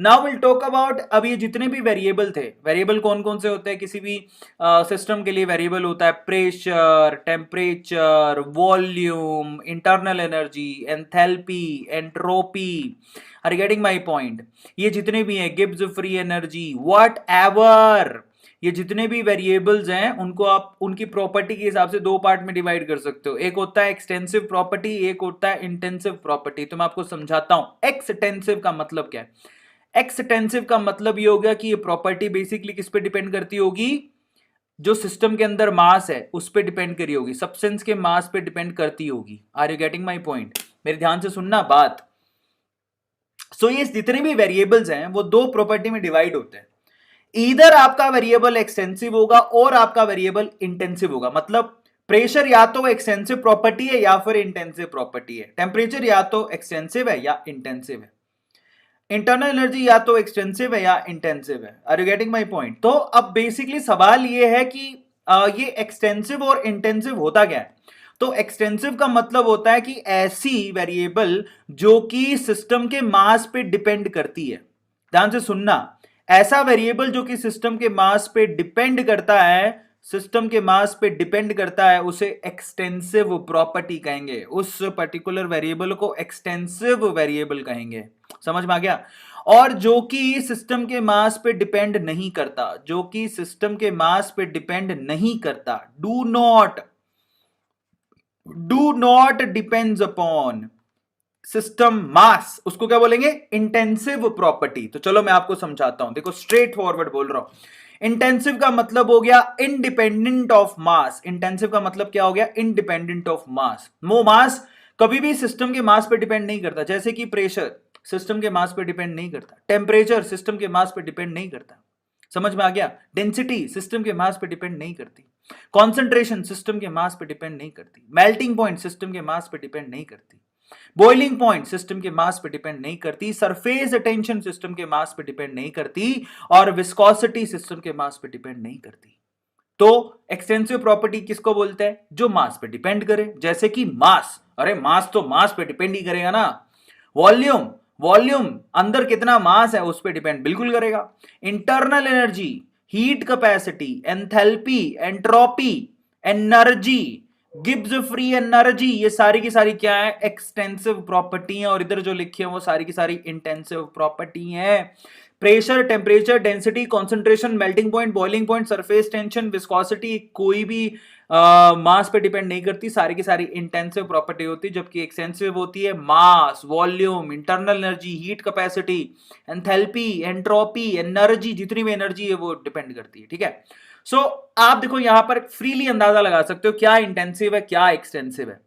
Now will talk about, अब ये जितने भी वेरिएबल थे, वेरिएबल कौन कौन से होते हैं किसी भी सिस्टम के लिए? वेरिएबल होता है pressure, temperature, volume, internal energy, enthalpy, entropy. Are getting my point? ये जितने भी हैं, Gibbs free energy, whatever, ये जितने भी वेरिएबल्स हैं उनको आप उनकी प्रॉपर्टी के हिसाब से दो पार्ट में डिवाइड कर सकते हो। एक होता है एक्सटेंसिव प्रॉपर्टी, एक होता है इंटेंसिव प्रॉपर्टी। तो मैं आपको समझाता हूं एक्सटेंसिव का मतलब क्या है। एक्सटेंसिव का मतलब ये हो गया कि ये प्रॉपर्टी बेसिकली किस पे डिपेंड करती होगी? जो सिस्टम के अंदर मास है उस पे डिपेंड करी होगी, सब्सटेंस के मास पे डिपेंड करती होगी। Are you getting my point? मेरे ध्यान से सुनना बात। सो ये जितने भी वेरिएबल्स हैं वो दो प्रॉपर्टी में डिवाइड होते हैं। इधर आपका वेरिएबल एक्सटेंसिव होगा और आपका वेरिएबल इंटेंसिव होगा। मतलब प्रेशर या तो एक्सटेंसिव प्रॉपर्टी है या फिर इंटेंसिव प्रॉपर्टी है, टेम्परेचर या तो एक्सटेंसिव है या इंटेंसिव है, इंटरनल एनर्जी या तो एक्सटेंसिव है या इंटेंसिव है। Are you getting my point? तो अब बेसिकली सवाल ये है कि ये एक्सटेंसिव और इंटेंसिव होता क्या है? तो एक्सटेंसिव का मतलब होता है कि ऐसी वेरिएबल जो कि सिस्टम के मास पे डिपेंड करती है। ध्यान से सुनना, ऐसा वेरिएबल जो कि सिस्टम के मास पे डिपेंड करता है, सिस्टम के मास पे डिपेंड करता है, उसे एक्सटेंसिव प्रॉपर्टी कहेंगे। उस पर्टिकुलर वेरिएबल को एक्सटेंसिव वेरिएबल कहेंगे। समझ में आ गया? और जो कि सिस्टम के मास पे डिपेंड नहीं करता, जो कि सिस्टम के मास पे डिपेंड नहीं करता, do not depends upon system mass, उसको क्या बोलेंगे? Intensive property. तो चलो मैं आपको समझाता हूं, देखो स्ट्रेट फॉरवर्ड बोल रहा हूं। इंटेंसिव का मतलब हो गया इंडिपेंडेंट ऑफ मास। इंटेंसिव का मतलब क्या हो गया? Independent of mass. वो मास कभी भी सिस्टम के मास पे डिपेंड नहीं करता। जैसे कि प्रेशर सिस्टम के मास पे डिपेंड नहीं करता, टेम्परेचर सिस्टम के मास पे डिपेंड नहीं करता। समझ में आ गया? डेंसिटी सिस्टम के मास पे डिपेंड नहीं करती, कॉन्सेंट्रेशन सिस्टम के मास पे डिपेंड नहीं करती, मेल्टिंग पॉइंट सिस्टम के मास पे डिपेंड नहीं करती, बॉइलिंग पॉइंट सिस्टम के मास पे डिपेंड नहीं करती, सरफेस टेंशन सिस्टम के मास पे डिपेंड नहीं करती, और विस्कोसिटी सिस्टम के मास पे डिपेंड नहीं करती। तो एक्सटेंसिव प्रॉपर्टी किसको बोलते हैं? जो मास पे डिपेंड करे। जैसे कि मास, अरे मास तो मास पे डिपेंड ही करेगा ना। वॉल्यूम, वॉल्यूम अंदर कितना मास है उस पर डिपेंड बिल्कुल करेगा। Internal energy, heat capacity, enthalpy, entropy, energy, Gibbs free energy, ये सारी की सारी क्या है? एक्सटेंसिव प्रॉपर्टी है। और इधर जो लिखी है वो सारी की सारी इंटेंसिव प्रॉपर्टी है। Pressure, temperature, density, concentration, melting point, boiling point, surface tension, viscosity कोई भी मास पे डिपेंड नहीं करती, सारी की सारी इंटेंसिव प्रॉपर्टी होती है। जबकि एक्सटेंसिव होती है mass, volume, internal energy, heat capacity, enthalpy, entropy, energy, जितनी भी एनर्जी है वो डिपेंड करती है। ठीक है? सो आप देखो यहां पर फ्रीली अंदाजा लगा सकते हो क्या इंटेंसिव है क्या एक्सटेंसिव है।